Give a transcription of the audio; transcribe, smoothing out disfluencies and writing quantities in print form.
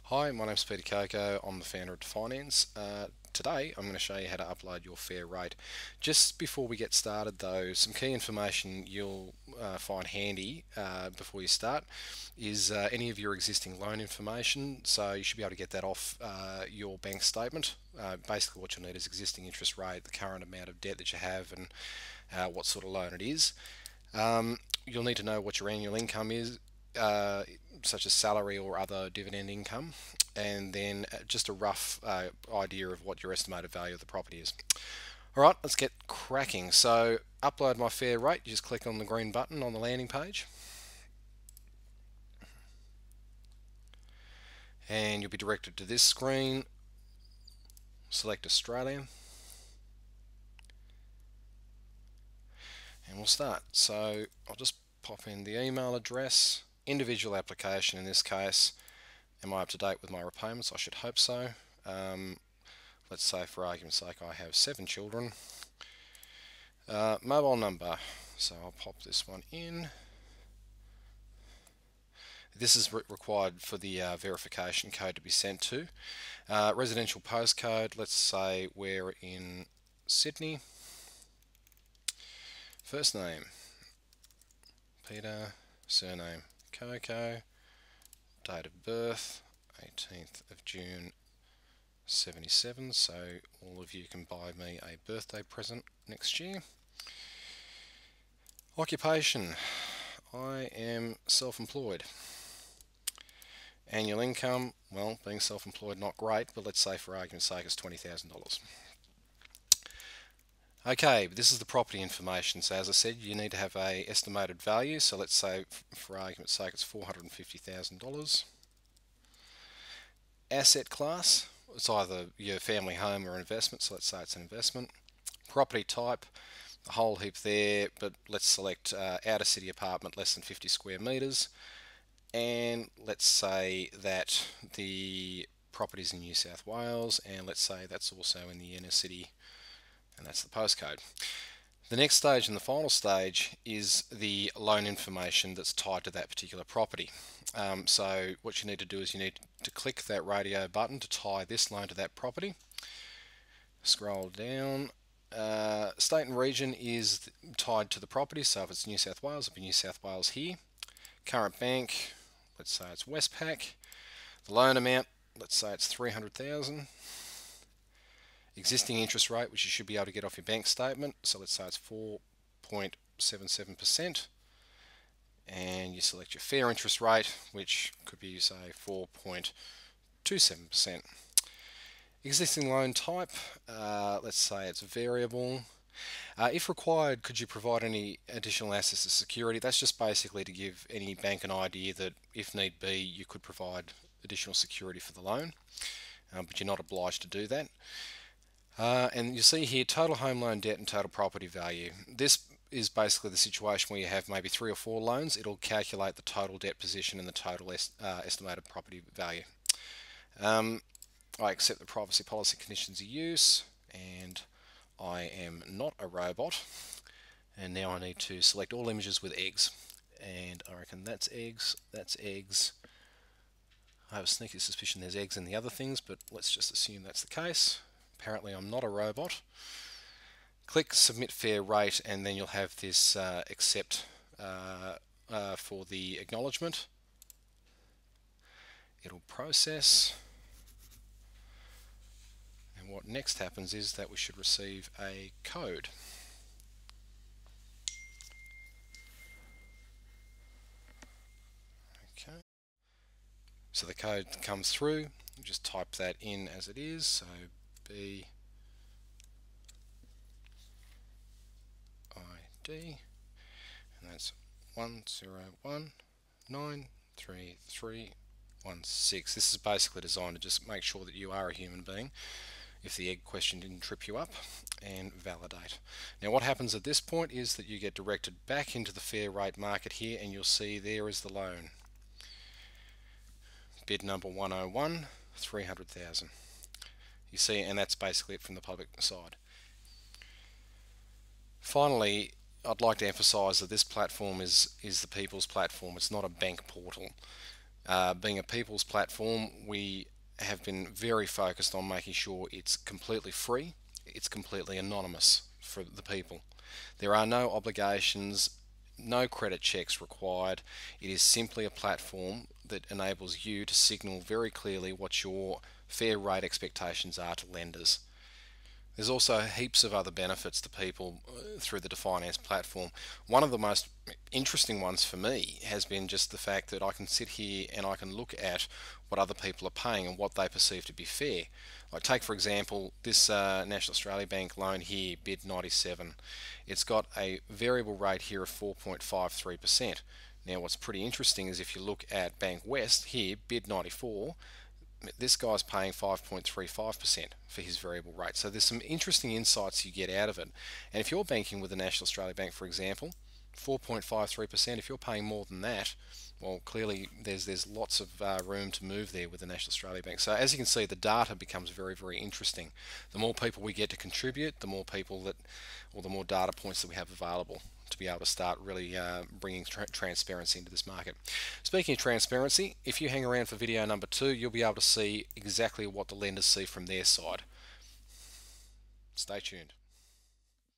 Hi, my name's Peter Coco. I'm the founder of Dfinanz. Today I'm going to show you how to upload your fair rate. Just before we get started though, some key information you'll find handy before you start is any of your existing loan information. So you should be able to get that off your bank statement. Basically what you'll need is existing interest rate, the current amount of debt that you have, and what sort of loan it is. You'll need to know what your annual income is, such as salary or other dividend income, and then just a rough idea of what your estimated value of the property is. Alright, let's get cracking. So upload my fair rate, you just click on the green button on the landing page and you'll be directed to this screen. Select Australia and we'll start. So I'll just pop in the email address, individual application in this case. Am I up to date with my repayments? I should hope so. Let's say for argument's sake I have 7 children. Mobile number, so I'll pop this one in. This is required for the verification code to be sent to. Residential postcode, let's say we're in Sydney. First name, Peter, surname, Coco, date of birth, 18th of June 77, so all of you can buy me a birthday present next year. Occupation, I am self-employed. Annual income, well, being self-employed not great, but let's say for argument's sake it's $20,000. Okay, but this is the property information. So as I said, you need to have a estimated value. So let's say for argument's sake it's $450,000. Asset class, it's either your family home or investment, so let's say it's an investment. Property type, a whole heap there, but let's select outer city apartment less than 50 square meters. And let's say that the property is in New South Wales, and let's say that's also in the inner city, and that's the postcode. The next stage and the final stage is the loan information that's tied to that particular property. So what you need to do is you need to click that radio button to tie this loan to that property. Scroll down. State and region is tied to the property, so if it's New South Wales, it'll be New South Wales here. Current bank, let's say it's Westpac. The loan amount, let's say it's $300,000. Existing interest rate, which you should be able to get off your bank statement, so let's say it's 4.77%, and you select your fair interest rate, which could be, say, 4.27%. Existing loan type, let's say it's variable. If required, could you provide any additional assets as security? That's just basically to give any bank an idea that if need be you could provide additional security for the loan, but you're not obliged to do that. And you see here total home loan debt and total property value. This is basically the situation where you have maybe 3 or 4 loans. It'll calculate the total debt position and the total estimated property value. I accept the privacy policy conditions of use, and I am not a robot. And now I need to select all images with eggs, and I reckon that's eggs, that's eggs. I have a sneaky suspicion there's eggs in the other things, but let's just assume that's the case. Apparently I'm not a robot. Click submit fair rate, and then you'll have this accept for the acknowledgement. It'll process, and what next happens is that we should receive a code. Okay, so the code comes through, you just type that in as it is, so B ID, and that's 101933316. This is basically designed to just make sure that you are a human being, if the egg question didn't trip you up, and validate. Now what happens at this point is that you get directed back into the fair rate market here, and you'll see there is the loan. Bid number 101, 300,000. You see, and that's basically it from the public side. Finally, I'd like to emphasise that this platform is the people's platform. It's not a bank portal. Being a people's platform, we have been very focused on making sure it's completely free, it's completely anonymous for the people. There are no obligations, no credit checks required. It is simply a platform that enables you to signal very clearly what your fair rate expectations are to lenders. There's also heaps of other benefits to people through the Dfinanz platform. One of the most interesting ones for me has been just the fact that I can sit here and I can look at what other people are paying and what they perceive to be fair. Like take for example this National Australia Bank loan here, bid 97. It's got a variable rate here of 4.53%. Now what's pretty interesting is if you look at Bank West here, bid 94, this guy's paying 5.35% for his variable rate. So there's some interesting insights you get out of it. And if you're banking with the National Australia Bank, for example, 4.53%, if you're paying more than that, well, clearly there's lots of room to move there with the National Australia Bank. So as you can see, the data becomes very, very interesting. The more people we get to contribute, the more people that, or the more data points that we have available to be able to start really bringing transparency into this market. Speaking of transparency, if you hang around for video number 2, you'll be able to see exactly what the lenders see from their side. Stay tuned.